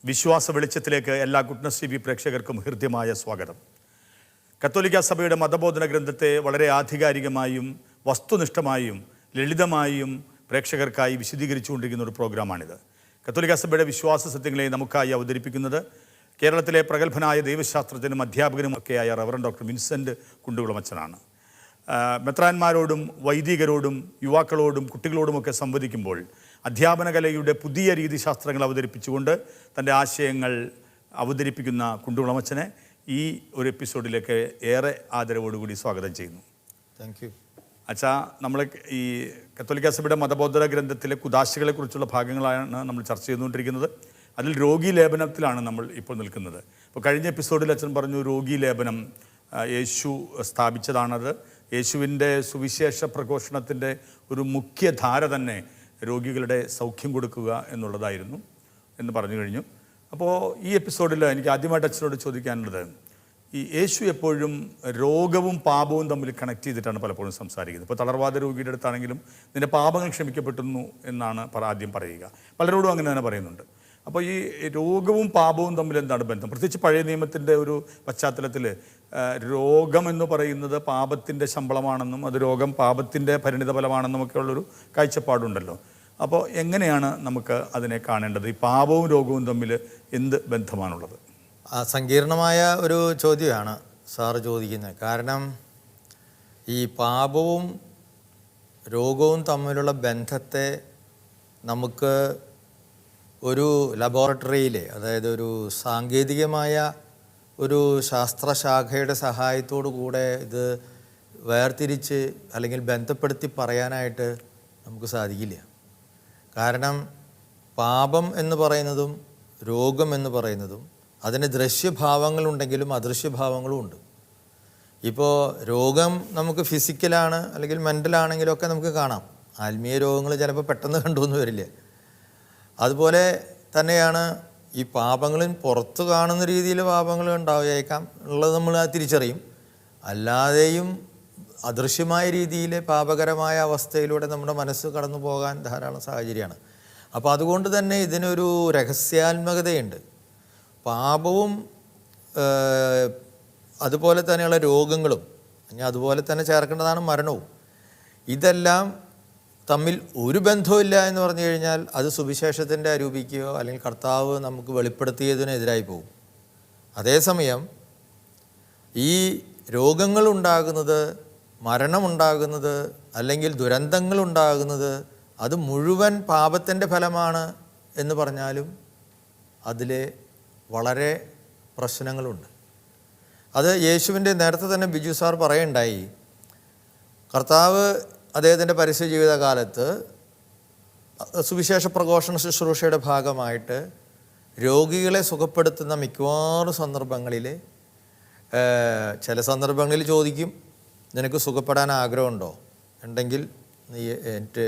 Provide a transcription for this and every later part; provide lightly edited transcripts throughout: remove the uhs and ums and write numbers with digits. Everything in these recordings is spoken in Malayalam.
വിശ്വാസ വെളിച്ചത്തിലേക്ക് എല്ലാ ഗുഡ്നസ് ടി വി പ്രേക്ഷകർക്കും ഹൃദ്യമായ സ്വാഗതം. കത്തോലിക്ക സഭയുടെ മതബോധന ഗ്രന്ഥത്തെ വളരെ ആധികാരികമായും വസ്തുനിഷ്ഠമായും ലളിതമായും പ്രേക്ഷകർക്കായി വിശദീകരിച്ചുകൊണ്ടിരിക്കുന്ന ഒരു പ്രോഗ്രാമാണിത്. കത്തോലിക്ക സഭയുടെ വിശ്വാസ സത്യങ്ങളെ നമുക്കായി അവതരിപ്പിക്കുന്നത് കേരളത്തിലെ പ്രഗത്ഭനായ ദൈവശാസ്ത്രജ്ഞനും അധ്യാപകനുമൊക്കെയായ റവറൻഡ് ഡോക്ടർ വിൻസെൻ്റ് കുണ്ടുകുളമച്ചനാണ്. മെത്രാന്മാരോടും വൈദികരോടും യുവാക്കളോടും കുട്ടികളോടുമൊക്കെ സംവദിക്കുമ്പോൾ അധ്യാപന കലയുടെ പുതിയ രീതിശാസ്ത്രങ്ങൾ അവതരിപ്പിച്ചുകൊണ്ട് തൻ്റെ ആശയങ്ങൾ അവതരിപ്പിക്കുന്ന കുണ്ടുകുളമച്ചനെ ഈ ഒരു എപ്പിസോഡിലേക്ക് ഏറെ ആദരവോടുകൂടി സ്വാഗതം ചെയ്യുന്നു. Thank you. അച്ഛാ, നമ്മൾ ഈ കത്തോലിക്ക സഭയുടെ മതബോധന ഗ്രന്ഥത്തിലെ കുദാശകളെക്കുറിച്ചുള്ള ഭാഗങ്ങളാണ് നമ്മൾ ചർച്ച ചെയ്തുകൊണ്ടിരിക്കുന്നത്. അതിൽ രോഗീ ലേപനത്തിലാണ് നമ്മൾ ഇപ്പോൾ നിൽക്കുന്നത്. അപ്പോൾ കഴിഞ്ഞ എപ്പിസോഡിൽ അച്ഛൻ പറഞ്ഞു രോഗീ ലേപനം യേശു സ്ഥാപിച്ചതാണത്. യേശുവിൻ്റെ സുവിശേഷ പ്രഘോഷണത്തിൻ്റെ ഒരു മുഖ്യധാര തന്നെ രോഗികളുടെ സൗഖ്യം കൊടുക്കുക എന്നുള്ളതായിരുന്നു എന്ന് പറഞ്ഞു കഴിഞ്ഞു. അപ്പോൾ ഈ എപ്പിസോഡിൽ എനിക്ക് ആദ്യമായിട്ട് അച്ഛനോട് ചോദിക്കാനുള്ളത്, ഈ യേശു എപ്പോഴും രോഗവും പാപവും തമ്മിൽ കണക്ട് ചെയ്തിട്ടാണ് പലപ്പോഴും സംസാരിക്കുന്നത്. ഇപ്പോൾ തളർവാദ രോഗിയുടെ അടുത്താണെങ്കിലും നിന്റെ പാപങ്ങൾ ക്ഷമിക്കപ്പെട്ടുന്നു എന്നാണ് ആദ്യം പറയുക. പലരോടും അങ്ങനെ തന്നെ പറയുന്നുണ്ട്. അപ്പോൾ ഈ രോഗവും പാപവും തമ്മിൽ എന്താണ് ബന്ധം? പ്രത്യേകിച്ച് പഴയ നിയമത്തിൻ്റെ ഒരു പശ്ചാത്തലത്തിൽ രോഗമെന്ന് പറയുന്നത് പാപത്തിൻ്റെ ശമ്പളമാണെന്നും അത് രോഗം പാപത്തിൻ്റെ പരിണിത ഫലമാണെന്നും ഒക്കെ ഉള്ളൊരു കാഴ്ചപ്പാടുണ്ടല്ലോ. അപ്പോൾ എങ്ങനെയാണ് നമുക്ക് അതിനെ കാണേണ്ടത്? ഈ പാപവും രോഗവും തമ്മിൽ എന്ത് ബന്ധമാണുള്ളത്? സങ്കീർണമായ ഒരു ചോദ്യമാണ് സാറ് ചോദിക്കുന്നത്. കാരണം ഈ പാപവും രോഗവും തമ്മിലുള്ള ബന്ധത്തെ നമുക്ക് ഒരു ലബോറട്ടറിയിൽ, അതായത് ഒരു സാങ്കേതികമായ ഒരു ശാസ്ത്രശാഖയുടെ സഹായത്തോടു കൂടെ ഇത് വേർതിരിച്ച് അല്ലെങ്കിൽ ബന്ധപ്പെടുത്തി പറയാനായിട്ട് നമുക്ക് സാധിക്കില്ല. കാരണം പാപം എന്ന് പറയുന്നതും രോഗം എന്ന് പറയുന്നതും അതിന് ദൃശ്യഭാവങ്ങളുണ്ടെങ്കിലും അദൃശ്യഭാവങ്ങളും ഉണ്ട്. ഇപ്പോൾ രോഗം നമുക്ക് ഫിസിക്കലാണ് അല്ലെങ്കിൽ മെൻ്റലാണെങ്കിലൊക്കെ നമുക്ക് കാണാം. ആത്മീയ രോഗങ്ങൾ ചിലപ്പോൾ പെട്ടെന്ന് കണ്ടുവന്ന് വരില്ല. അതുപോലെ തന്നെയാണ് ഈ പാപങ്ങളും പുറത്ത് കാണുന്ന രീതിയിൽ പാപങ്ങൾ ഉണ്ടാവുകയേക്കാം ഉള്ളത് നമ്മൾ തിരിച്ചറിയും. അല്ലാതെയും അദൃശ്യമായ രീതിയിൽ പാപകരമായ അവസ്ഥയിലൂടെ നമ്മുടെ മനസ്സ് കടന്നു പോകാൻ ധാരാളം സാഹചര്യമാണ്. അപ്പോൾ അതുകൊണ്ട് തന്നെ ഇതിനൊരു രഹസ്യാത്മകതയുണ്ട്. പാപവും അതുപോലെ തന്നെയുള്ള രോഗങ്ങളും, അതുപോലെ തന്നെ ചേർക്കേണ്ടതാണ് മരണവും. ഇതെല്ലാം തമ്മിൽ ഒരു ബന്ധവുമില്ല എന്ന് പറഞ്ഞു കഴിഞ്ഞാൽ അത് സുവിശേഷത്തിൻ്റെ അരൂപിക്കുകയോ അല്ലെങ്കിൽ കർത്താവ് നമുക്ക് വെളിപ്പെടുത്തിയതിനെതിരായി പോകും. അതേസമയം ഈ രോഗങ്ങളുണ്ടാകുന്നത്, മരണമുണ്ടാകുന്നത് അല്ലെങ്കിൽ ദുരന്തങ്ങളുണ്ടാകുന്നത് അത് മുഴുവൻ പാപത്തിൻ്റെ ഫലമാണ് എന്ന് പറഞ്ഞാലും അതിൽ വളരെ പ്രശ്നങ്ങളുണ്ട്. അത് യേശുവിൻ്റെ നേരത്തെ തന്നെ ബിജു സാർ പറയുണ്ടായി. കർത്താവ് അദ്ദേഹത്തിൻ്റെ പരസ്യ ജീവിതകാലത്ത് സുവിശേഷ പ്രഘോഷണ ശുശ്രൂഷയുടെ ഭാഗമായിട്ട് രോഗികളെ സുഖപ്പെടുത്തുന്ന മിക്കവാറും സന്ദർഭങ്ങളിൽ ചില സന്ദർഭങ്ങളിൽ ചോദിക്കും, നിനക്ക് സുഖപ്പെടാൻ ആഗ്രഹമുണ്ടോ? ഉണ്ടെങ്കിൽ നീ എനിക്ക്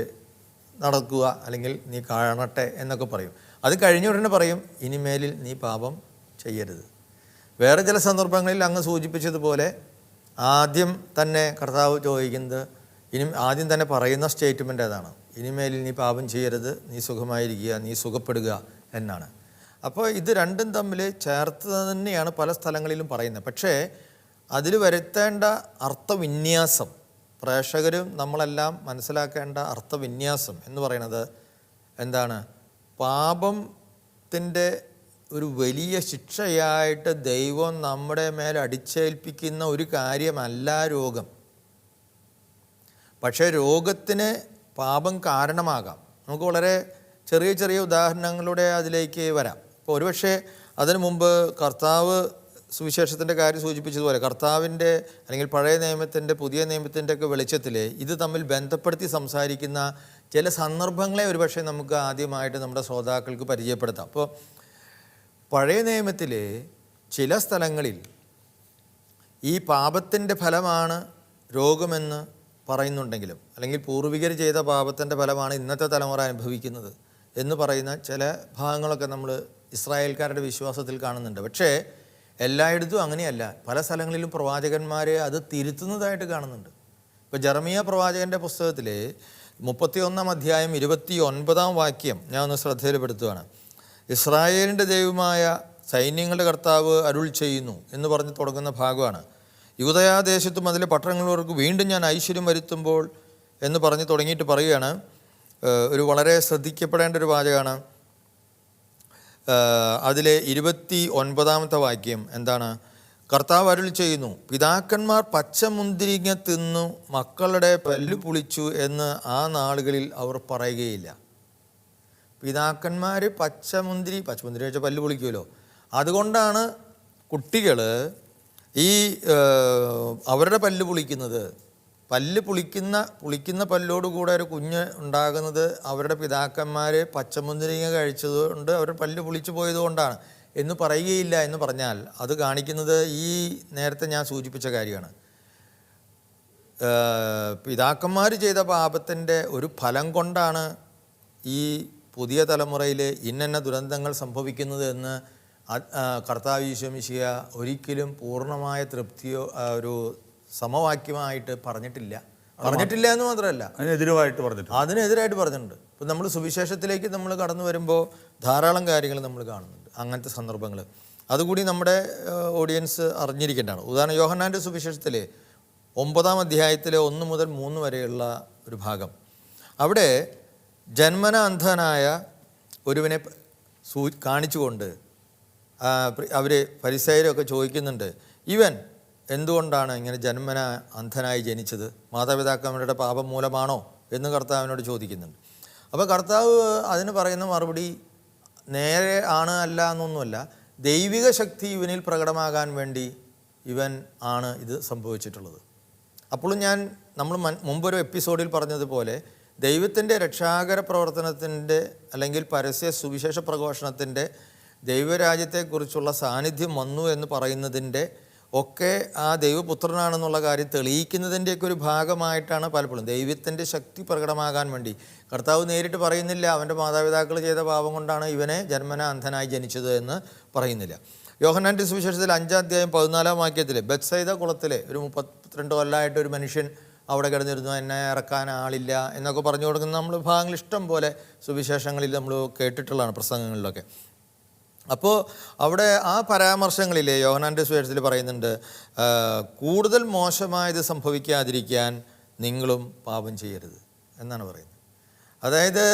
നടക്കുക അല്ലെങ്കിൽ നീ കാണട്ടെ എന്നൊക്കെ പറയും. അത് കഴിഞ്ഞ ഉടനെ പറയും, ഇനിമേലിൽ നീ പാപം ചെയ്യരുത്. വേറെ ചില സന്ദർഭങ്ങളിൽ അങ്ങ് സൂചിപ്പിച്ചതുപോലെ ആദ്യം തന്നെ കർത്താവ് ചോദിക്കുന്നത്, ആദ്യം തന്നെ പറയുന്ന സ്റ്റേറ്റ്മെൻ്റ് അതാണ്, ഇനിമേലിൽ നീ പാപം ചെയ്യരുത്, നീ സുഖമായിരിക്കുക, നീ സുഖപ്പെടുക എന്നാണ്. അപ്പോൾ ഇത് രണ്ടും തമ്മിൽ ചേർത്ത് തന്നെയാണ് പല സ്ഥലങ്ങളിലും പറയുന്നത്. പക്ഷേ അതിൽ വരുത്തേണ്ട അർത്ഥവിന്യാസം, പ്രേക്ഷകരും നമ്മളെല്ലാം മനസ്സിലാക്കേണ്ട അർത്ഥവിന്യാസം എന്ന് പറയുന്നത് എന്താണ്? പാപത്തിൻ്റെ ഒരു വലിയ ശിക്ഷയായിട്ട് ദൈവം നമ്മുടെ മേൽ അടിച്ചേൽപ്പിക്കുന്ന ഒരു കാര്യമല്ല രോഗം. പക്ഷേ രോഗത്തിന് പാപം കാരണമാകാം. നമുക്ക് വളരെ ചെറിയ ചെറിയ ഉദാഹരണങ്ങളുടെ അതിലേക്ക് വരാം. ഇപ്പോൾ ഒരുപക്ഷെ അതിനു മുമ്പ് കർത്താവ് സുവിശേഷത്തിൻ്റെ കാര്യം സൂചിപ്പിച്ചതുപോലെ കർത്താവിൻ്റെ അല്ലെങ്കിൽ പഴയ നിയമത്തിൻ്റെ പുതിയ നിയമത്തിൻ്റെ ഒക്കെ വെളിച്ചത്തിൽ ഇത് തമ്മിൽ ബന്ധപ്പെടുത്തി സംസാരിക്കുന്ന ചില സന്ദർഭങ്ങളെ ഒരുപക്ഷെ നമുക്ക് ആദ്യമായിട്ട് നമ്മുടെ ശ്രോതാക്കൾക്ക് പരിചയപ്പെടുത്താം. അപ്പോൾ പഴയ നിയമത്തിൽ ചില സ്ഥലങ്ങളിൽ ഈ പാപത്തിൻ്റെ ഫലമാണ് രോഗമെന്ന് പറയുന്നുണ്ടെങ്കിലും, അല്ലെങ്കിൽ പൂർവികർ ചെയ്ത പാപത്തിൻ്റെ ഫലമാണ് ഇന്നത്തെ തലമുറ അനുഭവിക്കുന്നത് എന്ന് പറയുന്ന ചില ഭാഗങ്ങളൊക്കെ നമ്മൾ ഇസ്രായേൽക്കാരുടെ വിശ്വാസത്തിൽ കാണുന്നുണ്ട്. പക്ഷേ എല്ലായിടത്തും അങ്ങനെയല്ല. പല സ്ഥലങ്ങളിലും പ്രവാചകന്മാർ അത് തിരുത്തുന്നതായിട്ട് കാണുന്നുണ്ട്. ഇപ്പോൾ ജെറമിയ പ്രവാചകൻ്റെ പുസ്തകത്തിൽ 31-ാം അധ്യായം 29-ാം വാക്യം ഞാൻ ഒന്ന് ശ്രദ്ധയിൽപ്പെടുത്തുകയാണ്. ഇസ്രായേലിൻ്റെ ദൈവമായ സൈന്യങ്ങളുടെ കർത്താവ് അരുൾ ചെയ്യുന്നു എന്ന് പറഞ്ഞ് തുടങ്ങുന്ന ഭാഗമാണ്. യൂദയാദേശത്തും അതിലെ പട്ടണങ്ങളവർക്ക് വീണ്ടും ഞാൻ ഐശ്വര്യം വരുത്തുമ്പോൾ എന്ന് പറഞ്ഞ് തുടങ്ങിയിട്ട് പറയുകയാണ്. ഒരു വളരെ ശ്രദ്ധിക്കപ്പെടേണ്ട ഒരു വാചകമാണ്. അതിലെ 29-ാമത്തെ വാക്യം എന്താണ്? കർത്താവ് അരുൾ ചെയ്യുന്നു, പിതാക്കന്മാർ പച്ചമുന്തിരിങ്ങ തിന്നു മക്കളുടെ പല്ല് പുളിച്ചു എന്ന് ആ നാളുകളിൽ അവർ പറയുകയില്ല. പിതാക്കന്മാർ പച്ചമുന്തിരി വെച്ചാൽ പല്ല് പുളിക്കുമല്ലോ. അതുകൊണ്ടാണ് കുട്ടികൾ ഈ അവരുടെ പല്ല് പുളിക്കുന്നത്. പുളിക്കുന്ന പല്ലോടുകൂടെ ഒരു കുഞ്ഞ് ഉണ്ടാകുന്നത് അവരുടെ പിതാക്കന്മാർ പച്ചമുന്തിരിങ്ങ കഴിച്ചതുകൊണ്ട് അവരുടെ പല്ല് പുളിച്ചു പോയതുകൊണ്ടാണ് എന്ന് പറയുകയില്ല എന്ന് പറഞ്ഞാൽ അത് കാണിക്കുന്നത് ഈ നേരത്തെ ഞാൻ സൂചിപ്പിച്ച കാര്യമാണ്. പിതാക്കന്മാർ ചെയ്ത പാപത്തിൻ്റെ ഒരു ഫലം കൊണ്ടാണ് ഈ പുതിയ തലമുറയിൽ ഇന്ന ദുരന്തങ്ങൾ സംഭവിക്കുന്നത് എന്ന് കർത്താവ് ഈശോ മിശിഹ ഒരിക്കലും പൂർണ്ണമായ തൃപ്തിയോ ഒരു സമവാക്യമായിട്ട് പറഞ്ഞിട്ടില്ല എന്ന് മാത്രമല്ല അതിനെതിരായിട്ട് പറഞ്ഞിട്ടുണ്ട്. ഇപ്പം നമ്മൾ സുവിശേഷത്തിലേക്ക് നമ്മൾ കടന്നു വരുമ്പോൾ ധാരാളം കാര്യങ്ങൾ നമ്മൾ കാണുന്നുണ്ട്, അങ്ങനത്തെ സന്ദർഭങ്ങൾ. അതുകൂടി നമ്മുടെ ഓഡിയൻസ് അറിഞ്ഞിരിക്കേണ്ടതാണ്. ഉദാഹരണം യോഹന്നാൻ്റെ സുവിശേഷത്തിലെ 9-ാം അധ്യായത്തിലെ 1 മുതൽ 3 വരെയുള്ള ഒരു ഭാഗം. അവിടെ ജന്മന അന്ധനായ ഒരുവനെ കാണിച്ചുകൊണ്ട് അവർ ഫരിസേയരൊക്കെ ചോദിക്കുന്നുണ്ട്, ഇവൻ എന്തുകൊണ്ടാണ് ഇങ്ങനെ ജന്മന അന്ധനായി ജനിച്ചത്? മാതാപിതാക്കന്മാരുടെ പാപം മൂലമാണോ എന്ന് കർത്താവിനോട് ചോദിക്കുന്നുണ്ട്. അപ്പോൾ കർത്താവ് അതിന് പറയുന്ന മറുപടി നേരെ ആണ് അല്ല എന്നൊന്നുമല്ല, ദൈവിക ശക്തി ഇവനിൽ പ്രകടമാകാൻ വേണ്ടി ഇവൻ ആണ് ഇത് സംഭവിച്ചിട്ടുള്ളത്. അപ്പോഴും നമ്മൾ മുമ്പൊരു എപ്പിസോഡിൽ പറഞ്ഞതുപോലെ ദൈവത്തിൻ്റെ രക്ഷാകര പ്രവർത്തനത്തിൻ്റെ അല്ലെങ്കിൽ പരസ്യ സുവിശേഷ പ്രഘോഷണത്തിൻ്റെ ദൈവരാജ്യത്തെക്കുറിച്ചുള്ള സാന്നിധ്യം വന്നു എന്ന് പറയുന്നതിൻ്റെ ഒക്കെ ആ ദൈവപുത്രനാണെന്നുള്ള കാര്യം തെളിയിക്കുന്നതിൻ്റെയൊക്കെ ഒരു ഭാഗമായിട്ടാണ് പലപ്പോഴും ദൈവത്തിൻ്റെ ശക്തി പ്രകടമാകാൻ വേണ്ടി. കർത്താവ് നേരിട്ട് പറയുന്നില്ല അവൻ്റെ മാതാപിതാക്കൾ ചെയ്ത പാപം കൊണ്ടാണ് ഇവനെ ജന്മന അന്ധനായി ജനിച്ചത് എന്ന് പറയുന്നില്ല. യോഹന്നാൻ്റെ സുവിശേഷത്തിൽ 5-ാം അധ്യായം 14-ാം വാക്യത്തിൽ ബെത്സൈദ കുളത്തിലെ ഒരു 32 കൊല്ലമായിട്ട് ഒരു മനുഷ്യൻ അവിടെ കിടന്നിരുന്നു, എന്നെ ഇറക്കാൻ ആളില്ല എന്നൊക്കെ പറഞ്ഞു കൊടുക്കുന്ന നമ്മൾ ഭാഗങ്ങൾ ഇഷ്ടം പോലെ സുവിശേഷങ്ങളിൽ നമ്മൾ കേട്ടിട്ടുള്ളതാണ്, പ്രസംഗങ്ങളിലൊക്കെ. അപ്പോൾ അവിടെ ആ പരാമർശങ്ങളിൽ യോഹന്നാൻ്റെ സുവിശേഷത്തിൽ പറയുന്നുണ്ട്, കൂടുതൽ മോശമായത് സംഭവിക്കാതിരിക്കാൻ നിങ്ങളും പാപം ചെയ്യരുത് എന്നാണ് പറയുന്നത്. അതായത്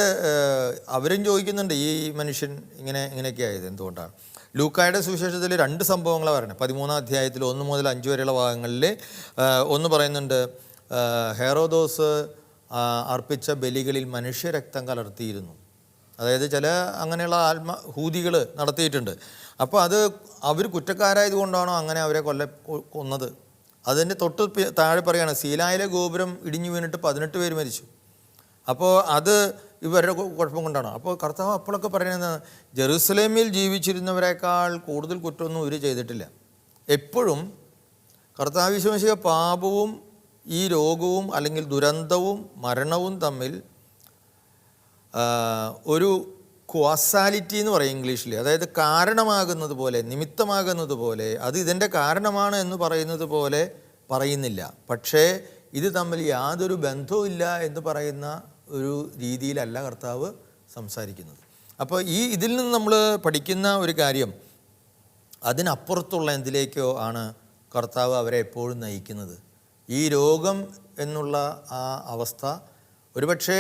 അവരും ചോദിക്കുന്നുണ്ട് ഈ മനുഷ്യൻ ഇങ്ങനെയൊക്കെ ആയത് എന്തുകൊണ്ടാണ്. ലൂക്കായുടെ സുവിശേഷത്തിൽ 2 സംഭവങ്ങളാണ് പറയുന്നത്. 13-ാം അധ്യായത്തിൽ 1 മുതൽ 5 വരെയുള്ള ഭാഗങ്ങളിൽ ഒന്ന് പറയുന്നുണ്ട്, ഹെറോദോസ് അർപ്പിച്ച ബലികളിൽ മനുഷ്യരക്തം കലർത്തിയിരുന്നു. അതായത് ചില അങ്ങനെയുള്ള ഹൂതികൾ നടത്തിയിട്ടുണ്ട്. അപ്പോൾ അത് അവർ കുറ്റക്കാരായതുകൊണ്ടാണോ അങ്ങനെ അവരെ കൊന്നത്? അതിൻ്റെ തൊട്ട് താഴെ പറയുകയാണ്, സീലായിലെ ഗോപുരം ഇടിഞ്ഞു വീണിട്ട് 18 പേര് മരിച്ചു. അപ്പോൾ അത് ഇവരുടെ കുഴപ്പം കൊണ്ടാണോ? അപ്പോൾ കർത്താവ് അപ്പോഴൊക്കെ പറയുന്നത് ജെറുസലേമിൽ ജീവിച്ചിരുന്നവരെക്കാൾ കൂടുതൽ കുറ്റമൊന്നും ഇവർ ചെയ്തിട്ടില്ല. എപ്പോഴും കർത്താവ് ഈശോ മിശിഹ പാപവും ഈ രോഗവും അല്ലെങ്കിൽ ദുരന്തവും മരണവും തമ്മിൽ ഒരു ക്വാസാലിറ്റി എന്ന് പറയും ഇംഗ്ലീഷിൽ. അതായത് കാരണമാകുന്നത് പോലെ, നിമിത്തമാകുന്നത് പോലെ, അത് ഇതിൻ്റെ കാരണമാണ് എന്ന് പറയുന്നത് പോലെ പറയുന്നില്ല. പക്ഷേ ഇത് തമ്മിൽ യാതൊരു ബന്ധവുമില്ല എന്ന് പറയുന്ന ഒരു രീതിയിലല്ല കർത്താവ് സംസാരിക്കുന്നത്. അപ്പോൾ ഇതിൽ നിന്ന് നമ്മൾ പഠിക്കുന്ന ഒരു കാര്യം, അതിനപ്പുറത്തുള്ള എന്തിലേക്കോ ആണ് കർത്താവ് അവരെ എപ്പോഴും നയിക്കുന്നത്. ഈ രോഗം എന്നുള്ള ആ അവസ്ഥ ഒരുപക്ഷെ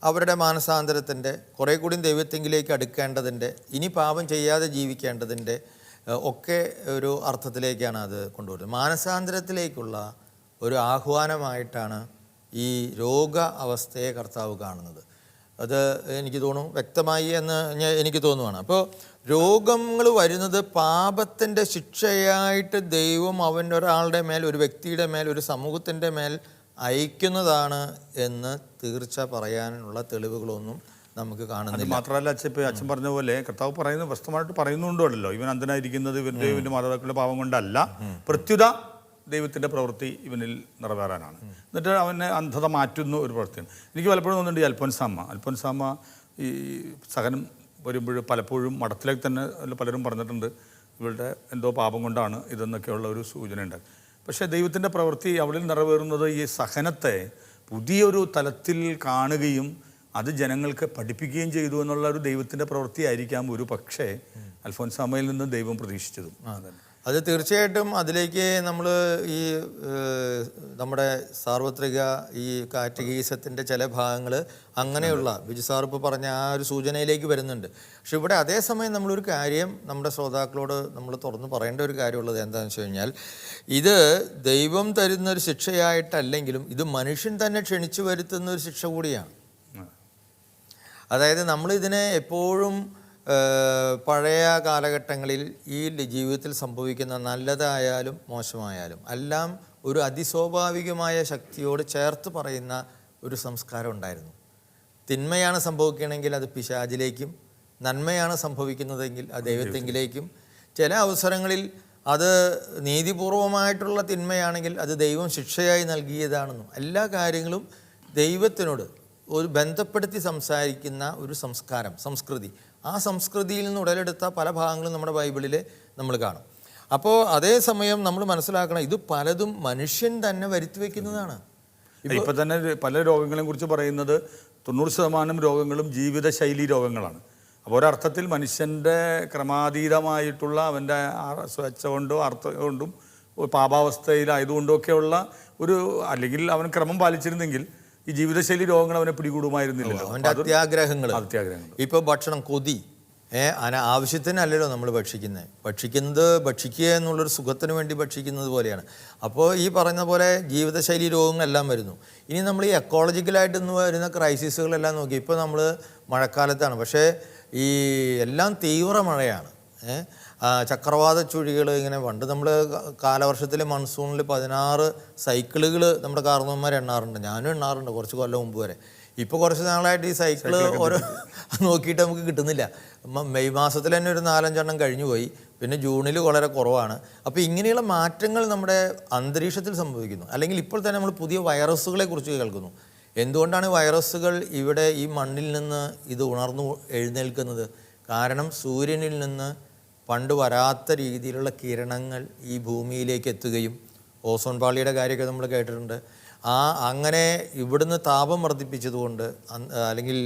അവരുടെ മാനസാന്തരത്തിൻ്റെ, കുറേ കൂടി ദൈവത്തെങ്കിലേക്ക് അടുക്കേണ്ടതിൻ്റെ, ഇനി പാപം ചെയ്യാതെ ജീവിക്കേണ്ടതിൻ്റെ ഒക്കെ ഒരു അർത്ഥത്തിലേക്കാണ് അത് കൊണ്ടുവരുന്നത്. മാനസാന്തരത്തിലേക്കുള്ള ഒരു ആഹ്വാനമായിട്ടാണ് ഈ രോഗ അവസ്ഥയെ കർത്താവ് കാണുന്നത്. അത് എനിക്ക് തോന്നുന്നു വ്യക്തമായി എന്ന് എനിക്ക് തോന്നുവാണ്. അപ്പോൾ രോഗങ്ങൾ വരുന്നത് പാപത്തിൻ്റെ ശിക്ഷയായിട്ട് ദൈവം അവൻ്റെ ഒരാളുടെ മേൽ, ഒരു വ്യക്തിയുടെ മേൽ, ഒരു സമൂഹത്തിൻ്റെ മേൽ അയക്കുന്നതാണ് എന്ന് തീർച്ച പറയാനുള്ള തെളിവുകളൊന്നും നമുക്ക് കാണുന്നില്ല. മാത്രമല്ല അച്ഛൻ പറഞ്ഞ പോലെ കർത്താവ് പറയുന്നത് വ്യക്തമായിട്ട് പറയുന്നുണ്ടല്ലോ, ഇവൻ അന്ധനായിരിക്കുന്നത് ഇവൻ്റെ മാതാപിതാക്കളുടെ പാപം കൊണ്ടല്ല, പ്രത്യുത ദൈവത്തിൻ്റെ പ്രവൃത്തി ഇവനിൽ നിറവേറാനാണ്. എന്നിട്ട് അവനെ അന്ധത മാറ്റുന്ന ഒരു പ്രവൃത്തിയാണ്. എനിക്ക് പലപ്പോഴും തോന്നുന്നുണ്ട് ഈ അൽഫോൻസാമ്മ ഈ സഹനം വരുമ്പോൾ പലപ്പോഴും മഠത്തിലേക്ക് തന്നെ പലരും പറഞ്ഞിട്ടുണ്ട് ഇവളുടെ എന്തോ പാപം കൊണ്ടാണ് ഇതെന്നൊക്കെയുള്ള ഒരു സൂചനയുണ്ട്. പക്ഷേ ദൈവത്തിൻ്റെ പ്രവൃത്തി അവളിൽ നിറവേറുന്നത് ഈ സഹനത്തെ പുതിയൊരു തലത്തിൽ കാണുകയും അത് ജനങ്ങൾക്ക് പഠിപ്പിക്കുകയും ചെയ്തു എന്നുള്ള ഒരു ദൈവത്തിൻ്റെ പ്രവൃത്തിയായിരിക്കാം ഒരു പക്ഷേ അൽഫോൻസാമയിൽ നിന്ന് ദൈവം പ്രതീക്ഷിച്ചതും. അത് തീർച്ചയായിട്ടും അതിലേക്ക് നമ്മൾ ഈ നമ്മുടെ സാർവത്രിക ഈ കാറ്റഗീസത്തിൻ്റെ ചില ഭാഗങ്ങൾ അങ്ങനെയുള്ള ബിജു സാർ ഇപ്പോൾ പറഞ്ഞ ആ ഒരു സൂചനയിലേക്ക് വരുന്നുണ്ട്. പക്ഷെ ഇവിടെ അതേസമയം നമ്മളൊരു കാര്യം നമ്മുടെ ശ്രോതാക്കളോട് നമ്മൾ തുറന്ന് പറയേണ്ട ഒരു കാര്യമുള്ളത് എന്താണെന്ന് വെച്ച് കഴിഞ്ഞാൽ, ഇത് ദൈവം തരുന്നൊരു ശിക്ഷയായിട്ടല്ലെങ്കിലും ഇത് മനുഷ്യൻ തന്നെ ക്ഷണിച്ചു വരുത്തുന്ന ഒരു ശിക്ഷ കൂടിയാണ്. അതായത് നമ്മളിതിനെ എപ്പോഴും പഴയ കാലഘട്ടങ്ങളിൽ ഈ ജീവിതത്തിൽ സംഭവിക്കുന്ന നല്ലതായാലും മോശമായാലും എല്ലാം ഒരു അതിസ്വാഭാവികമായ ശക്തിയോട് ചേർത്ത് പറയുന്ന ഒരു സംസ്കാരം ഉണ്ടായിരുന്നു. തിന്മയാണ് സംഭവിക്കണമെങ്കിൽ അത് പിശാചിലേക്കും, നന്മയാണ് സംഭവിക്കുന്നതെങ്കിൽ അത് ദൈവത്തെങ്കിലേക്കും, ചില അവസരങ്ങളിൽ അത് നീതിപൂർവമായിട്ടുള്ള തിന്മയാണെങ്കിൽ അത് ദൈവം ശിക്ഷയായി നൽകിയതാണെന്നും എല്ലാ കാര്യങ്ങളും ദൈവത്തിനോട് ഒരു ബന്ധപ്പെടുത്തി സംസാരിക്കുന്ന ഒരു സംസ്കാരം, സംസ്കൃതി. ആ സംസ്കൃതിയിൽ നിന്ന് ഉടലെടുത്ത പല ഭാഗങ്ങളും നമ്മുടെ ബൈബിളിൽ നമ്മൾ കാണും. അപ്പോൾ അതേസമയം നമ്മൾ മനസ്സിലാക്കണം, ഇത് പലതും മനുഷ്യൻ തന്നെ വരുത്തി വയ്ക്കുന്നതാണ്. ഇപ്പം തന്നെ പല രോഗങ്ങളെ കുറിച്ച് പറയുന്നത് 90% രോഗങ്ങളും ജീവിതശൈലി രോഗങ്ങളാണ്. അപ്പോൾ ഒരർത്ഥത്തിൽ മനുഷ്യൻ്റെ ക്രമാതീതമായിട്ടുള്ള അവൻ്റെ സ്വേച്ഛ കൊണ്ടോ അർത്ഥം കൊണ്ടും പാപാവസ്ഥയിലായതുകൊണ്ടോ ഒക്കെയുള്ള ഒരു, അല്ലെങ്കിൽ അവൻ ക്രമം പാലിച്ചിരുന്നെങ്കിൽ ഈ ജീവിതശൈലി രോഗങ്ങൾ അവനെ പിടികൂടുമായിരുന്നില്ലല്ലോ. അവൻ്റെ അത്യാഗ്രഹങ്ങൾ. ഇപ്പോൾ ഭക്ഷണം, കൊതി, ആവശ്യത്തിനല്ലല്ലോ നമ്മൾ ഭക്ഷിക്കുന്നത് ഭക്ഷിക്കുക എന്നുള്ളൊരു സുഖത്തിന് വേണ്ടി ഭക്ഷിക്കുന്നത് പോലെയാണ്. അപ്പോൾ ഈ പറയുന്ന പോലെ ജീവിതശൈലി രോഗങ്ങളെല്ലാം വരുന്നു. ഇനി നമ്മൾ ഈ എക്കോളജിക്കലായിട്ട് ഇന്ന് വരുന്ന ക്രൈസിസുകളെല്ലാം നോക്കി, ഇപ്പോൾ നമ്മൾ മഴക്കാലത്താണ്, പക്ഷേ ഈ എല്ലാം തീവ്ര മഴയാണ്. ചക്രവാത ചുഴികൾ ഇങ്ങനെ, പണ്ട് നമ്മൾ കാലവർഷത്തിലെ മൺസൂണിൽ 16 സൈക്കിളുകൾ നമ്മുടെ കാരണവന്മാർ എണ്ണാറുണ്ട്. ഞാനും എണ്ണാറുണ്ട് കുറച്ച് കൊല്ലം മുമ്പ് വരെ. ഇപ്പോൾ കുറച്ച് നാളായിട്ട് ഈ സൈക്കിള് ഓരോ നോക്കിയിട്ട് നമുക്ക് കിട്ടുന്നില്ല. മെയ് മാസത്തിൽ തന്നെ ഒരു 4-5 എണ്ണം കഴിഞ്ഞു പോയി. പിന്നെ ജൂണിൽ വളരെ കുറവാണ്. അപ്പോൾ ഇങ്ങനെയുള്ള മാറ്റങ്ങൾ നമ്മുടെ അന്തരീക്ഷത്തിൽ സംഭവിക്കുന്നു. അല്ലെങ്കിൽ ഇപ്പോൾ തന്നെ നമ്മൾ പുതിയ വൈറസുകളെ കുറിച്ച് കേൾക്കുന്നു. എന്തുകൊണ്ടാണ് വൈറസുകൾ ഇവിടെ ഈ മണ്ണിൽ നിന്ന് ഇത് ഉണർന്നു എഴുന്നേൽക്കുന്നത്? കാരണം സൂര്യനിൽ നിന്ന് പണ്ട് വരാത്ത രീതിയിലുള്ള കിരണങ്ങൾ ഈ ഭൂമിയിലേക്ക് എത്തുകയും, ഓസോൺ പാളിയുടെ കാര്യമൊക്കെ നമ്മൾ കേട്ടിട്ടുണ്ട്. അങ്ങനെ ഇവിടുന്ന് താപം വർദ്ധിപ്പിച്ചതുകൊണ്ട്, അല്ലെങ്കിൽ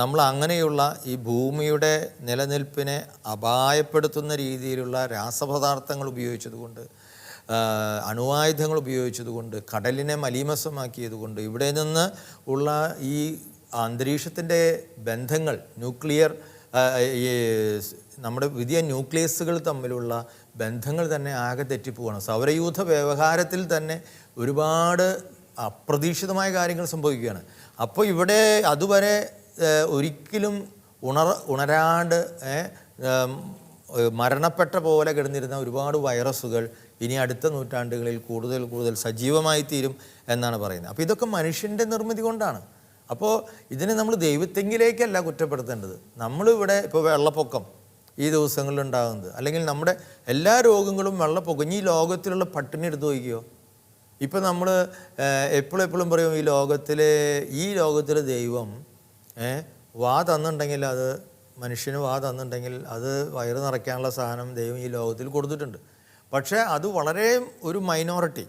നമ്മൾ അങ്ങനെയുള്ള ഈ ഭൂമിയുടെ നിലനിൽപ്പിനെ അപായപ്പെടുത്തുന്ന രീതിയിലുള്ള രാസപദാർത്ഥങ്ങൾ ഉപയോഗിച്ചതുകൊണ്ട്, അണുവായുധങ്ങൾ ഉപയോഗിച്ചതുകൊണ്ട്, കടലിനെ മലീമസമാക്കിയതുകൊണ്ട്, ഇവിടെ നിന്ന് ഉള്ള ഈ അന്തരീക്ഷത്തിൻ്റെ ബന്ധങ്ങൾ, ന്യൂക്ലിയർ നമ്മുടെ വലിയ ന്യൂക്ലിയസുകൾ തമ്മിലുള്ള ബന്ധങ്ങൾ തന്നെ ആകെ തെറ്റിപ്പോവാണ്. സൗരയൂഥ വ്യവഹാരത്തിൽ തന്നെ ഒരുപാട് അപ്രതീക്ഷിതമായ കാര്യങ്ങൾ സംഭവിക്കുകയാണ്. അപ്പോൾ ഇവിടെ അതുവരെ ഒരിക്കലും ഉണരാണ്ട് മരണപ്പെട്ട പോലെ കിടന്നിരുന്ന ഒരുപാട് വൈറസുകൾ ഇനി അടുത്ത നൂറ്റാണ്ടുകളിൽ കൂടുതൽ സജീവമായി തീരും എന്നാണ് പറയുന്നത്. അപ്പോൾ ഇതൊക്കെ മനുഷ്യൻ്റെ നിർമ്മിതി കൊണ്ടാണ്. അപ്പോൾ ഇതിനെ നമ്മൾ ദൈവത്തെങ്കിലേക്കല്ല കുറ്റപ്പെടുത്തേണ്ടത്. നമ്മളിവിടെ ഇപ്പോൾ വെള്ളപ്പൊക്കം ഈ ദിവസങ്ങളിൽ ഉണ്ടാകുന്നത്, അല്ലെങ്കിൽ നമ്മുടെ എല്ലാ രോഗങ്ങളും വെള്ളപ്പൊക്കം. ഈ ലോകത്തിലുള്ള പട്ടിണി എടുത്ത് നോക്കിയോ. ഇപ്പം നമ്മൾ എപ്പോഴും പറയും ഈ ലോകത്തിൽ ദൈവം വാ തന്നിട്ടുണ്ടെങ്കിൽ, അത് മനുഷ്യന് വാ തന്നിട്ടുണ്ടെങ്കിൽ അത് വയറ് നിറയ്ക്കാനുള്ള സാധനം ദൈവം ഈ ലോകത്തിൽ കൊടുത്തിട്ടുണ്ട്. പക്ഷേ അത് വളരെ ഒരു മൈനോറിറ്റി,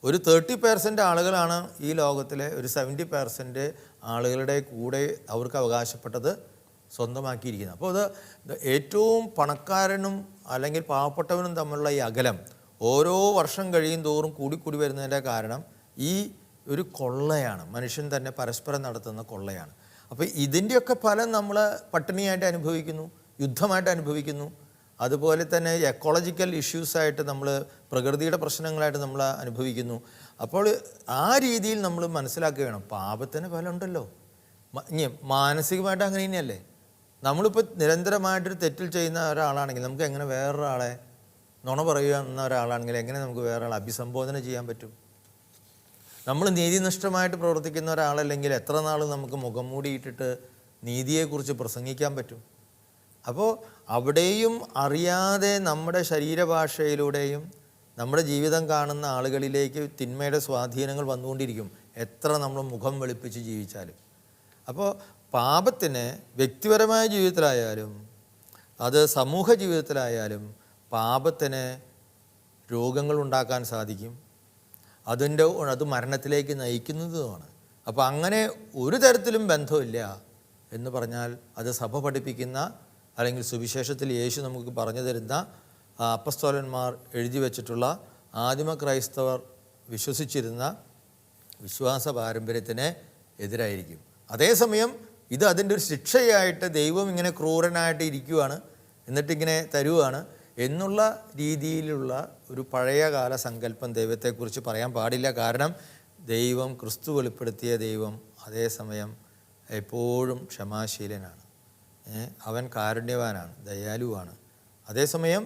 ഒരു 30% ആളുകളാണ് ഈ ലോകത്തിലെ ഒരു 70% ആളുകളുടെ കൂടെ അവർക്ക് അവകാശപ്പെട്ടത് സ്വന്തമാക്കിയിരിക്കുന്നത്. അപ്പോൾ അത് ഏറ്റവും പണക്കാരനും അല്ലെങ്കിൽ പാവപ്പെട്ടവനും തമ്മിലുള്ള ഈ അകലം ഓരോ വർഷം കഴിയും തോറും കൂടി വരുന്നതിൻ്റെ കാരണം ഈ ഒരു കൊള്ളയാണ്, മനുഷ്യൻ തന്നെ പരസ്പരം നടത്തുന്ന കൊള്ളയാണ്. അപ്പോൾ ഇതിൻ്റെയൊക്കെ ഫലം നമ്മൾ പട്ടിണിയായിട്ട് അനുഭവിക്കുന്നു, യുദ്ധമായിട്ട് അനുഭവിക്കുന്നു. അതുപോലെ തന്നെ എക്കോളജിക്കൽ ഇഷ്യൂസായിട്ട് നമ്മൾ, പ്രകൃതിയുടെ പ്രശ്നങ്ങളായിട്ട് നമ്മൾ അനുഭവിക്കുന്നു. അപ്പോൾ ആ രീതിയിൽ നമ്മൾ മനസ്സിലാക്കുക വേണം, പാപത്തിന് ഫലമുണ്ടല്ലോ. ഇനി മാനസികമായിട്ട് അങ്ങനെ തന്നെയല്ലേ. നമ്മളിപ്പോൾ നിരന്തരമായിട്ടൊരു തെറ്റിൽ ചെയ്യുന്ന ഒരാളാണെങ്കിൽ നമുക്ക് എങ്ങനെ വേറൊരാളെ, നുണ പറയുന്ന ഒരാളാണെങ്കിൽ എങ്ങനെ നമുക്ക് വേറൊരാളെ അഭിസംബോധന ചെയ്യാൻ പറ്റും? നമ്മൾ നീതിനിഷ്ഠമായിട്ട് പ്രവർത്തിക്കുന്ന ഒരാളല്ലെങ്കിൽ എത്ര നാൾ നമുക്ക് മുഖം മൂടിയിട്ടിട്ട് നീതിയെക്കുറിച്ച് പ്രസംഗിക്കാൻ പറ്റും? അപ്പോൾ അവിടെയും അറിയാതെ നമ്മുടെ ശരീരഭാഷയിലൂടെയും നമ്മുടെ ജീവിതം കാണുന്ന ആളുകളിലേക്ക് തിന്മയുടെ സ്വാധീനങ്ങൾ വന്നുകൊണ്ടിരിക്കും, എത്ര നമ്മൾ മുഖം വെളുപ്പിച്ച് ജീവിച്ചാലും. അപ്പോൾ പാപത്തിന് വ്യക്തിപരമായ ജീവിതത്തിലായാലും അത് സമൂഹ ജീവിതത്തിലായാലും പാപത്തിന് രോഗങ്ങൾ ഉണ്ടാക്കാൻ സാധിക്കും. അത് മരണത്തിലേക്ക് നയിക്കുന്നതുമാണ്. അപ്പോൾ അങ്ങനെ ഒരു തരത്തിലും ബന്ധമില്ല എന്ന് പറഞ്ഞാൽ അത് സഭ പഠിപ്പിക്കുന്ന അല്ലെങ്കിൽ സുവിശേഷത്തിൽ യേശു നമുക്ക് പറഞ്ഞു തരുന്ന അപ്പസ്തോലന്മാർ എഴുതി വച്ചിട്ടുള്ള ആദിമ ക്രൈസ്തവർ വിശ്വസിച്ചിരുന്ന വിശ്വാസ പാരമ്പര്യത്തിന് എതിരായിരിക്കും. അതേസമയം ഇത് അതിൻ്റെ ഒരു ശിക്ഷയായിട്ട് ദൈവം ഇങ്ങനെ ക്രൂരനായിട്ട് ഇരിക്കുകയാണ്, എന്നിട്ടിങ്ങനെ തരുവാണ് എന്നുള്ള രീതിയിലുള്ള ഒരു പഴയകാല സങ്കല്പം ദൈവത്തെക്കുറിച്ച് പറയാൻ പാടില്ല. കാരണം ദൈവം, ക്രിസ്തു വെളിപ്പെടുത്തിയ ദൈവം അതേസമയം എപ്പോഴും ക്ഷമാശീലനാണ്. അവൻ കാരുണ്യവാനാണ്, ദയാലുവാണ്, അതേസമയം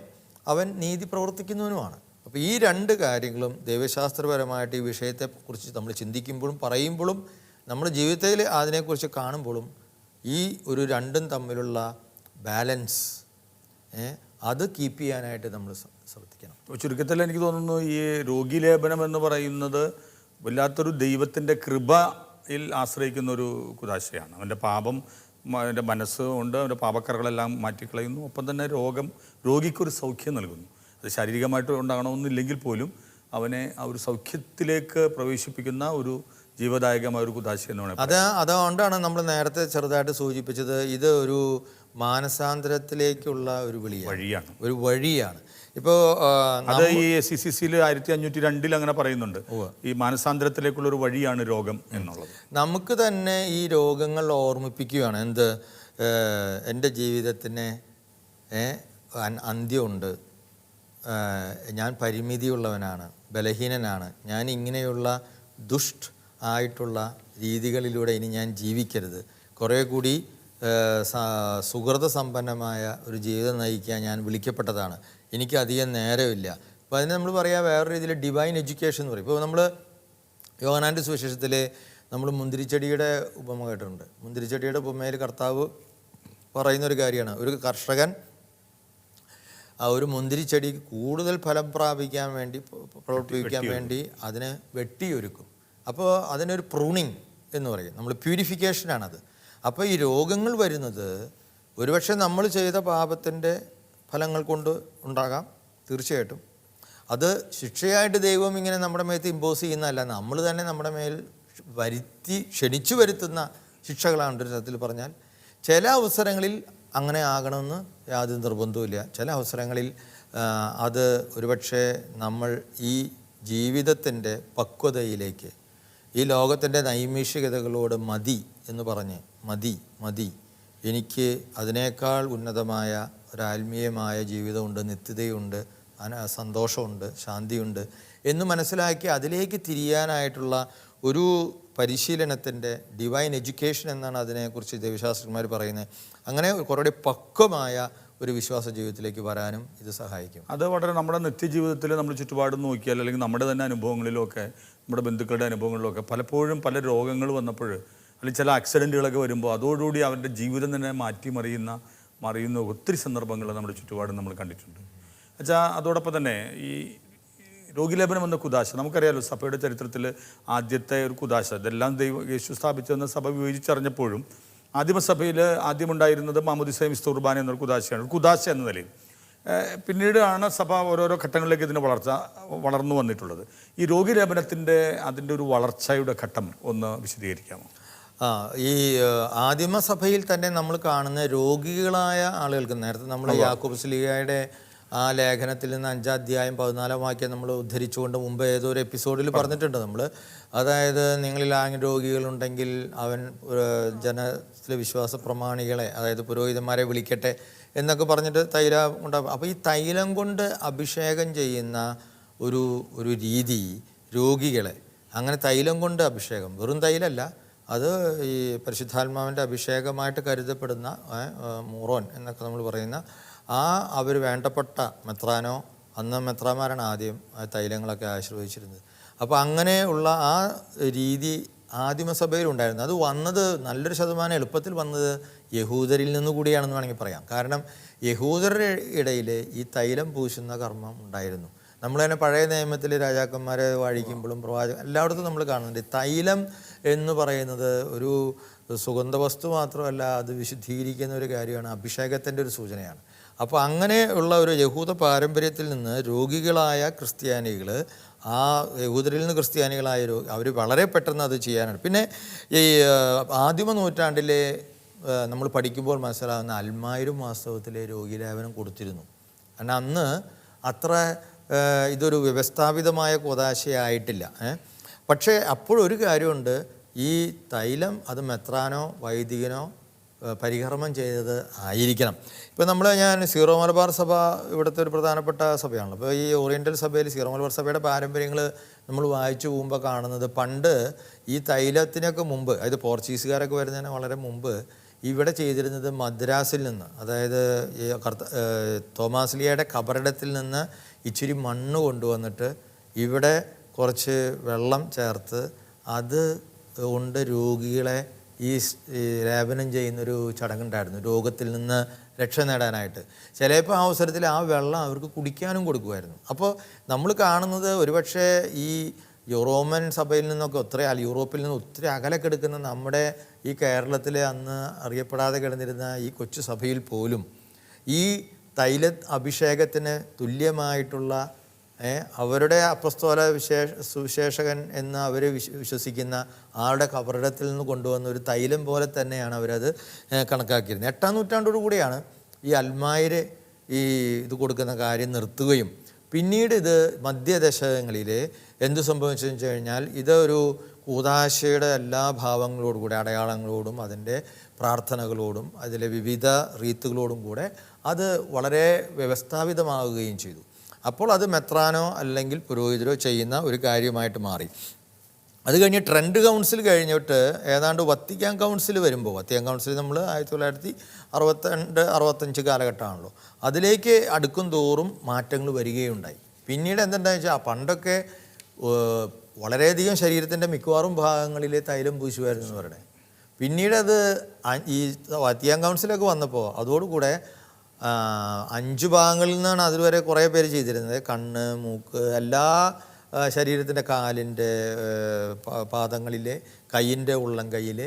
അവൻ നീതി പ്രവർത്തിക്കുന്നവനുമാണ്. അപ്പോൾ ഈ രണ്ട് കാര്യങ്ങളും ദൈവശാസ്ത്രപരമായിട്ട് ഈ വിഷയത്തെക്കുറിച്ച് നമ്മൾ ചിന്തിക്കുമ്പോഴും പറയുമ്പോഴും നമ്മുടെ ജീവിതത്തിൽ അതിനെക്കുറിച്ച് കാണുമ്പോഴും ഈ ഒരു രണ്ടും തമ്മിലുള്ള ബാലൻസ് അത് കീപ്പ് ചെയ്യാനായിട്ട് നമ്മൾ ശ്രദ്ധിക്കണം. ചുരുക്കത്തിൽ എനിക്ക് തോന്നുന്നു ഈ രോഗീലേപനം എന്ന് പറയുന്നത് വല്ലാത്തൊരു ദൈവത്തിൻ്റെ കൃപയിൽ ആശ്രയിക്കുന്ന ഒരു കുദാശയാണ്. അവൻ്റെ പാപം, അവൻ്റെ മനസ്സ് കൊണ്ട് അവൻ്റെ പാപക്കറകളെല്ലാം മാറ്റിക്കളയുന്നു. ഒപ്പം തന്നെ രോഗിക്കൊരു സൗഖ്യം നൽകുന്നു. അത് ശാരീരികമായിട്ട് ഉണ്ടാകണമെന്നില്ലെങ്കിൽ പോലും അവനെ ആ ഒരു സൗഖ്യത്തിലേക്ക് പ്രവേശിപ്പിക്കുന്ന ഒരു ജീവദായകമായ ഒരു കുദാശ എന്ന് പറയുന്നത്. അതുകൊണ്ടാണ് നമ്മൾ നേരത്തെ ചെറുതായിട്ട് സൂചിപ്പിച്ചത്, ഇത് ഒരു മാനസാന്തരത്തിലേക്കുള്ള ഒരു വഴിയാണ്, ഒരു വഴിയാണ്. ഇപ്പോൾ അത് ഈ SCCC 1502 അങ്ങനെ പറയുന്നുണ്ട്, ഈ മാനസാന്തരത്തിലേക്കുള്ള ഒരു വഴിയാണ് രോഗം എന്നുള്ളത്. നമുക്ക് തന്നെ ഈ രോഗങ്ങൾ ഓർമ്മിപ്പിക്കുകയാണ്. എൻ്റെ ജീവിതത്തിന് അന്ത്യമുണ്ട്, ഞാൻ പരിമിതിയുള്ളവനാണ്, ബലഹീനനാണ്, ഞാൻ ഇങ്ങനെയുള്ള ആയിട്ടുള്ള രീതികളിലൂടെ ഇനി ഞാൻ ജീവിക്കരുത്, കുറേ കൂടി സുഹൃത സമ്പന്നമായ ഒരു ജീവിതം നയിക്കാൻ ഞാൻ വിളിക്കപ്പെട്ടതാണ്, എനിക്ക് അധികം നേരമില്ല. അപ്പോൾ അതിന് നമ്മൾ പറയുക വേറെ രീതിയിൽ ഡിവൈൻ എഡ്യൂക്കേഷൻ എന്ന് പറയും. ഇപ്പോൾ നമ്മൾ യോഹന്നാൻ്റെ സുവിശേഷത്തിൽ നമ്മൾ മുന്തിരിച്ചെടിയുടെ ഉപമ കേട്ടിട്ടുണ്ട്. മുന്തിരിച്ചെടിയുടെ ഉപമയിൽ കർത്താവ് പറയുന്നൊരു കാര്യമാണ്, ഒരു കർഷകൻ ആ ഒരു മുന്തിരിച്ചെടി കൂടുതൽ ഫലം പ്രാപിക്കാൻ വേണ്ടി, പ്രവർത്തിപ്പിക്കാൻ വേണ്ടി അതിനെ വെട്ടിയൊരുക്കും. അപ്പോൾ അതിനൊരു പ്രൂണിങ് എന്ന് പറയും, നമ്മൾ പ്യൂരിഫിക്കേഷനാണത്. അപ്പോൾ ഈ രോഗങ്ങൾ വരുന്നത് ഒരുപക്ഷെ നമ്മൾ ചെയ്ത പാപത്തിൻ്റെ ഫലങ്ങൾ കൊണ്ട് ഉണ്ടാകാം, തീർച്ചയായിട്ടും. അത് ശിക്ഷയായിട്ട് ദൈവം ഇങ്ങനെ നമ്മുടെ മേത്ത് ഇമ്പോസ് ചെയ്യുന്നതല്ല, നമ്മൾ തന്നെ നമ്മുടെ മേൽ ക്ഷണിച്ചു വരുത്തുന്ന ശിക്ഷകളാണ് ഒരു തരത്തിൽ പറഞ്ഞാൽ. ചില അവസരങ്ങളിൽ അങ്ങനെ ആകണമെന്ന് യാതൊരു നിർബന്ധവുമില്ല. ചില അവസരങ്ങളിൽ അത് ഒരുപക്ഷെ നമ്മൾ ഈ ജീവിതത്തിൻ്റെ പക്വതയിലേക്ക്, ഈ ലോകത്തിൻ്റെ നൈമിഷികതകളോട് മതി എന്ന് പറഞ്ഞ് മതി എനിക്ക് അതിനേക്കാൾ ഉന്നതമായ ഒരാത്മീയമായ ജീവിതമുണ്ട്, നിത്യതയുണ്ട്, സന്തോഷമുണ്ട്, ശാന്തിയുണ്ട് എന്ന് മനസ്സിലാക്കി അതിലേക്ക് തിരിയാനായിട്ടുള്ള ഒരു പരിശീലനത്തിൻ്റെ ഡിവൈൻ എഡ്യൂക്കേഷൻ എന്നാണ് അതിനെക്കുറിച്ച് ദൈവശാസ്ത്രജ്ഞന്മാർ പറയുന്നത്. അങ്ങനെ കുറേ പക്വമായ ഒരു വിശ്വാസ ജീവിതത്തിലേക്ക് വരാനും ഇത് സഹായിക്കും. അത് വളരെ നമ്മുടെ നിത്യജീവിതത്തിൽ നമ്മൾ ചുറ്റുപാടും നോക്കിയാൽ, അല്ലെങ്കിൽ നമ്മുടെ തന്നെ അനുഭവങ്ങളിലൊക്കെ, നമ്മുടെ ബന്ധുക്കളുടെ അനുഭവങ്ങളിലൊക്കെ പലപ്പോഴും പല രോഗങ്ങൾ വന്നപ്പോൾ, അല്ലെങ്കിൽ ചില ആക്സിഡൻറ്റുകളൊക്കെ വരുമ്പോൾ അതോടുകൂടി അവരുടെ ജീവിതം തന്നെ മറിയുന്ന ഒത്തിരി സന്ദർഭങ്ങൾ നമ്മുടെ ചുറ്റുപാടും നമ്മൾ കണ്ടിട്ടുണ്ട്. എന്നുവെച്ചാൽ അതോടൊപ്പം തന്നെ ഈ രോഗിലേപനം എന്ന കുദാശ നമുക്കറിയാമല്ലോ, സഭയുടെ ചരിത്രത്തിൽ ആദ്യത്തെ ഒരു കുദാശ, ഇതെല്ലാം യേശു സ്ഥാപിച്ചെന്ന സഭ വിവേചിച്ചറിഞ്ഞപ്പോഴും ആദിമസഭയിൽ ആദ്യമുണ്ടായിരുന്നത് മാമോദിസ മിസ്ത കുർബാന എന്നൊരു കുദാശയാണ്, കുദാശ എന്ന നിലയിൽ. പിന്നീടാണ് സഭ ഓരോരോ ഘട്ടങ്ങളിലേക്ക് ഇതിന് വളർന്നു വന്നിട്ടുള്ളത്. ഈ രോഗിലേപനത്തിൻ്റെ അതിൻ്റെ ഒരു വളർച്ചയുടെ ഘട്ടം ഒന്ന് വിശദീകരിക്കാമോ? ഈ ആദിമസഭയിൽ തന്നെ നമ്മൾ കാണുന്ന രോഗികളായ ആളുകൾക്ക്, നേരത്തെ നമ്മൾ യാക്കോബ് ശ്ലീഹായുടെ ആ ലേഖനത്തിൽ നിന്ന് 5-ാം അധ്യായം 14-ാം വാക്യം നമ്മൾ ഉദ്ധരിച്ചുകൊണ്ട് മുമ്പ് ഏതോ ഒരു എപ്പിസോഡിൽ പറഞ്ഞിട്ടുണ്ട് നമ്മൾ. അതായത് നിങ്ങളിൽ ആരെങ്കിലും രോഗികളുണ്ടെങ്കിൽ അവൻ ജനത്തിലെ വിശ്വാസ പ്രമാണികളെ, അതായത് പുരോഹിതന്മാരെ വിളിക്കട്ടെ എന്നൊക്കെ പറഞ്ഞിട്ട് തൈലം ഉണ്ടാകും. അപ്പോൾ ഈ തൈലം കൊണ്ട് അഭിഷേകം ചെയ്യുന്ന ഒരു രീതി രോഗികളെ, അങ്ങനെ തൈലം കൊണ്ട് അഭിഷേകം, വെറും തൈലല്ല, അത് ഈ പരിശുദ്ധാത്മാവിൻ്റെ അഭിഷേകമായിട്ട് കരുതപ്പെടുന്ന മൂറോൻ എന്നൊക്കെ നമ്മൾ പറയുന്ന അവർ വേണ്ടപ്പെട്ട മെത്രാനോ, അന്ന് മെത്രാന്മാരാണ് ആദ്യം തൈലങ്ങളൊക്കെ ആശ്രയിച്ചിരുന്നത്. അപ്പോൾ അങ്ങനെയുള്ള ആ രീതി ആദിമസഭയിലുണ്ടായിരുന്നു. അത് വന്നത് നല്ലൊരു ശതമാനം എളുപ്പത്തിൽ വന്നത് യഹൂദരിൽ നിന്ന് കൂടിയാണെന്ന് വേണമെങ്കിൽ പറയാം. കാരണം യഹൂദരുടെ ഇടയിൽ ഈ തൈലം പൂശുന്ന കർമ്മം ഉണ്ടായിരുന്നു. നമ്മൾ തന്നെ പഴയ നിയമത്തിൽ രാജാക്കന്മാരെ വാഴിക്കുമ്പോഴും പ്രവാചകൻ എല്ലായിടത്തും നമ്മൾ കാണുന്നുണ്ട്. തൈലം എന്ന് പറയുന്നത് ഒരു സുഗന്ധവസ്തു മാത്രമല്ല, അത് വിശുദ്ധീകരിക്കുന്ന ഒരു കാര്യമാണ്, അഭിഷേകത്തിൻ്റെ ഒരു സൂചനയാണ്. അപ്പോൾ അങ്ങനെയുള്ള ഒരു യഹൂദ പാരമ്പര്യത്തിൽ നിന്ന് രോഗികളായ ക്രിസ്ത്യാനികൾ, ആ യഹൂദരിൽ നിന്ന് ക്രിസ്ത്യാനികളായ അവർ വളരെ പെട്ടെന്ന് അത് ചെയ്യാനാണ്. പിന്നെ ഈ ആദിമ നൂറ്റാണ്ടിലെ നമ്മൾ പഠിക്കുമ്പോൾ മനസ്സിലാകുന്ന അൽമായരും വാസ്തവത്തിൽ രോഗീലേപനം കൊടുത്തിരുന്നു. കാരണം അന്ന് അത്ര ഇതൊരു വ്യവസ്ഥാപിതമായ കൂദാശയായിട്ടില്ല. പക്ഷേ അപ്പോഴൊരു കാര്യമുണ്ട്, ഈ തൈലം അത് മെത്രാനോ വൈദികനോ പരികർമ്മം ചെയ്തത് ആയിരിക്കണം. ഇപ്പോൾ ഞാൻ സീറോ മലബാർ സഭ ഇവിടുത്തെ ഒരു പ്രധാനപ്പെട്ട സഭയാണല്ലോ. അപ്പോൾ ഈ ഓറിയൻ്റൽ സഭയിൽ സീറോ മലബാർ സഭയുടെ പാരമ്പര്യങ്ങൾ നമ്മൾ വായിച്ചു പോകുമ്പോൾ കാണുന്നത്, പണ്ട് ഈ തൈലത്തിനൊക്കെ മുമ്പ്, അതായത് പോർച്ചുഗീസുകാരൊക്കെ വരുന്നതിന് വളരെ മുമ്പ് ഇവിടെ ചെയ്തിരുന്നത് മദ്രാസിൽ നിന്ന്, അതായത് ഈ തോമാസ്ലിയയുടെ ഖബറിടത്തിൽ നിന്ന് ഇച്ചിരി മണ്ണ് കൊണ്ടുവന്നിട്ട് ഇവിടെ കുറച്ച് വെള്ളം ചേർത്ത് അത് കൊണ്ട് രോഗികളെ ഈ ലേപനം ചെയ്യുന്നൊരു ചടങ്ങുണ്ടായിരുന്നു, രോഗത്തിൽ നിന്ന് രക്ഷ നേടാനായിട്ട്. ചിലപ്പോൾ ആ അവസരത്തിൽ ആ വെള്ളം അവർക്ക് കുടിക്കാനും കൊടുക്കുമായിരുന്നു. അപ്പോൾ നമ്മൾ കാണുന്നത് ഒരുപക്ഷെ ഈ യൂറോമൻ സഭയിൽ നിന്നൊക്കെ യൂറോപ്പിൽ നിന്ന് ഒത്തിരി അകലെ കിടക്കുന്ന നമ്മുടെ ഈ കേരളത്തിലെ അന്ന് അറിയപ്പെടാതെ കിടന്നിരുന്ന ഈ കൊച്ചു സഭയിൽ പോലും ഈ തൈല അഭിഷേകത്തിന് തുല്യമായിട്ടുള്ള അവരുടെ അപ്പസ്തോല സുവിശേഷകൻ എന്ന് അവർ വിശ്വസിക്കുന്ന ആളുടെ കബറിടത്തിൽ നിന്ന് കൊണ്ടുവന്ന ഒരു തൈലം പോലെ തന്നെയാണ് അവരത് കണക്കാക്കിയിരുന്നത്. 8-ാം നൂറ്റാണ്ടോടു കൂടിയാണ് ഈ അൽമായര് ഈ ഇത് കൊടുക്കുന്ന കാര്യം നിർത്തുകയും പിന്നീട് ഇത് മധ്യദശകങ്ങളിൽ എന്ത് സംഭവിച്ചെന്ന് വെച്ച് കഴിഞ്ഞാൽ ഇതൊരു കൂദാശയുടെ എല്ലാ ഭാവങ്ങളോടും കൂടെ, അടയാളങ്ങളോടും അതിൻ്റെ പ്രാർത്ഥനകളോടും അതിലെ വിവിധ റീത്തുകളോടും കൂടെ അത് വളരെ വ്യവസ്ഥാപിതമാവുകയും ചെയ്തു. അപ്പോൾ അത് മെത്രാനോ അല്ലെങ്കിൽ പുരോഹിതരോ ചെയ്യുന്ന ഒരു കാര്യമായിട്ട് മാറി. അത് കഴിഞ്ഞ് ട്രെൻഡ് കൗൺസിൽ കഴിഞ്ഞിട്ട് ഏതാണ്ട് വത്തിക്കാൻ കൗൺസിൽ വരുമ്പോൾ, വത്തിക്കാൻ കൗൺസിൽ നമ്മൾ 1962-65 കാലഘട്ടമാണല്ലോ, അതിലേക്ക് അടുക്കും തോറും മാറ്റങ്ങൾ വരികയുണ്ടായി. പിന്നീട് എന്തുണ്ടായെന്ന് വെച്ചാൽ പണ്ടൊക്കെ വളരെയധികം ശരീരത്തിൻ്റെ മിക്കവാറും ഭാഗങ്ങളിൽ തൈലം പൂശുമായിരുന്നു എന്ന് പറയണേ. പിന്നീട് അത് ഈ വത്തിക്കാൻ കൗൺസിലൊക്കെ വന്നപ്പോൾ അതോടുകൂടെ 5 ഭാഗങ്ങളിൽ നിന്നാണ് അതുവരെ കുറേ പേര് ചെയ്തിരുന്നത്. കണ്ണ്, മൂക്ക്, എല്ലാ ശരീരത്തിൻ്റെ കാലിൻ്റെ പാദങ്ങളിലെ, കയ്യിൻ്റെ ഉള്ളം കയ്യിൽ,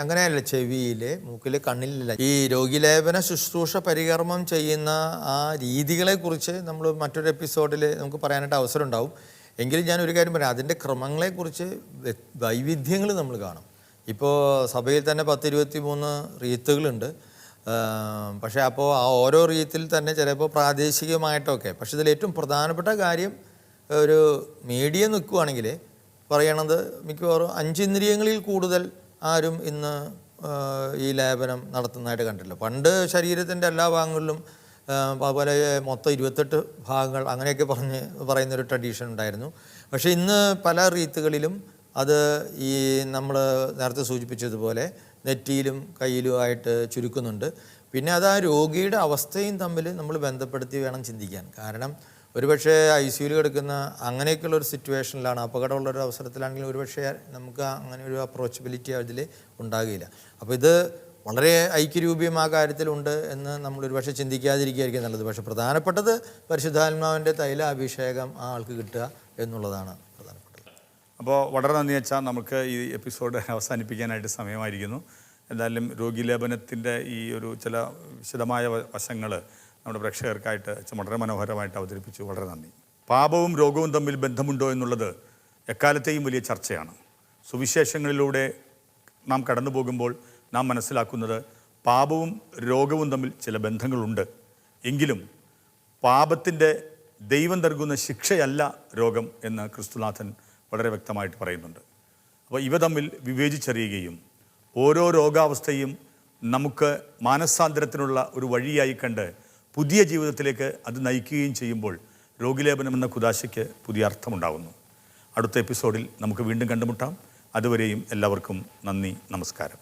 അങ്ങനെയല്ല ചെവിയിൽ, മൂക്കിൽ, കണ്ണിലില്ല. ഈ രോഗിലേപന ശുശ്രൂഷ പരികർമ്മം ചെയ്യുന്ന ആ രീതികളെക്കുറിച്ച് നമ്മൾ മറ്റൊരു എപ്പിസോഡിൽ നമുക്ക് പറയാനായിട്ട് അവസരം ഉണ്ടാവും. എങ്കിലും ഞാനൊരു കാര്യം പറയാം, അതിൻ്റെ ക്രമങ്ങളെക്കുറിച്ച് വൈവിധ്യങ്ങൾ നമ്മൾ കാണും. ഇപ്പോൾ സഭയിൽ തന്നെ 10-23 റീത്തുകളുണ്ട്. പക്ഷേ അപ്പോൾ ആ ഓരോ റീത്തിൽ തന്നെ ചിലപ്പോൾ പ്രാദേശികമായിട്ടൊക്കെ, പക്ഷേ ഇതിൽ ഏറ്റവും പ്രധാനപ്പെട്ട കാര്യം ഒരു മീഡിയ നിൽക്കുകയാണെങ്കിൽ പറയണത് മിക്കവാറും 5 ഇന്ദ്രിയങ്ങളിൽ കൂടുതൽ ആരും ഇന്ന് ഈ ലേപനം നടത്തുന്നതായിട്ട് കണ്ടില്ല. പണ്ട് ശരീരത്തിൻ്റെ എല്ലാ ഭാഗങ്ങളിലും അതുപോലെ മൊത്തം 28 ഭാഗങ്ങൾ അങ്ങനെയൊക്കെ പറയുന്നൊരു ട്രഡീഷൻ ഉണ്ടായിരുന്നു. പക്ഷേ ഇന്ന് പല റീത്തുകളിലും അത് ഈ നമ്മൾ നേരത്തെ സൂചിപ്പിച്ചതുപോലെ നെറ്റിയിലും കയ്യിലുമായിട്ട് ചുരുക്കുന്നുണ്ട്. പിന്നെ അത് ആ രോഗിയുടെ അവസ്ഥയും തമ്മിൽ നമ്മൾ ബന്ധപ്പെടുത്തി വേണം ചിന്തിക്കാൻ. കാരണം ഒരുപക്ഷെ ICUയിൽ കിടക്കുന്ന അങ്ങനെയൊക്കെയുള്ളൊരു സിറ്റുവേഷനിലാണ്, അപകടമുള്ളൊരു അവസരത്തിലാണെങ്കിൽ ഒരുപക്ഷെ നമുക്ക് അങ്ങനെ ഒരു അപ്രോച്ചബിലിറ്റി അതിൽ ഉണ്ടാകുകയില്ല. അപ്പോൾ ഇത് വളരെ ഐക്യരൂപ്യം ആ കാര്യത്തിലുണ്ട് എന്ന് നമ്മൾ ഒരുപക്ഷെ ചിന്തിക്കാതിരിക്കുകയായിരിക്കും നല്ലത്. പക്ഷേ പ്രധാനപ്പെട്ടത് പരിശുദ്ധാത്മാവിൻ്റെ തൈലാഭിഷേകം ആ ആൾക്ക് കിട്ടുക എന്നുള്ളതാണ് പ്രധാനപ്പെട്ടത്. അപ്പോൾ വളരെ നന്ദി വെച്ചാൽ നമുക്ക് ഈ എപ്പിസോഡ് അവസാനിപ്പിക്കാനായിട്ട് സമയമായിരിക്കുന്നു. എന്തായാലും രോഗീലേപനത്തിൻ്റെ ഈ ഒരു ചില വിശദമായ വശങ്ങൾ നമ്മുടെ പ്രേക്ഷകർക്കായിട്ട് വളരെ മനോഹരമായിട്ട് അവതരിപ്പിച്ചു. വളരെ നന്ദി. പാപവും രോഗവും തമ്മിൽ ബന്ധമുണ്ടോ എന്നുള്ളത് എക്കാലത്തെയും വലിയ ചർച്ചയാണ്. സുവിശേഷങ്ങളിലൂടെ നാം കടന്നു പോകുമ്പോൾ നാം മനസ്സിലാക്കുന്നത് പാപവും രോഗവും തമ്മിൽ ചില ബന്ധങ്ങളുണ്ട്. എങ്കിലും പാപത്തിൻ്റെ ദൈവം നൽകുന്ന ശിക്ഷയല്ല രോഗം എന്ന് ക്രിസ്തുനാഥൻ വളരെ വ്യക്തമായിട്ട് പറയുന്നുണ്ട്. അപ്പോൾ ഇവ തമ്മിൽ വിവേചിച്ചറിയുകയും ഓരോ രോഗാവസ്ഥയും നമുക്ക് മാനസാന്തരത്തിനുള്ള ഒരു വഴിയായി കണ്ട് പുതിയ ജീവിതത്തിലേക്ക് അത് നയിക്കുകയും ചെയ്യുമ്പോൾ രോഗിലേപനം എന്ന കുദാശയ്ക്ക് പുതിയ അർത്ഥമുണ്ടാകുന്നു. അടുത്ത എപ്പിസോഡിൽ നമുക്ക് വീണ്ടും കണ്ടുമുട്ടാം. അതുവരെയും എല്ലാവർക്കും നന്ദി, നമസ്കാരം.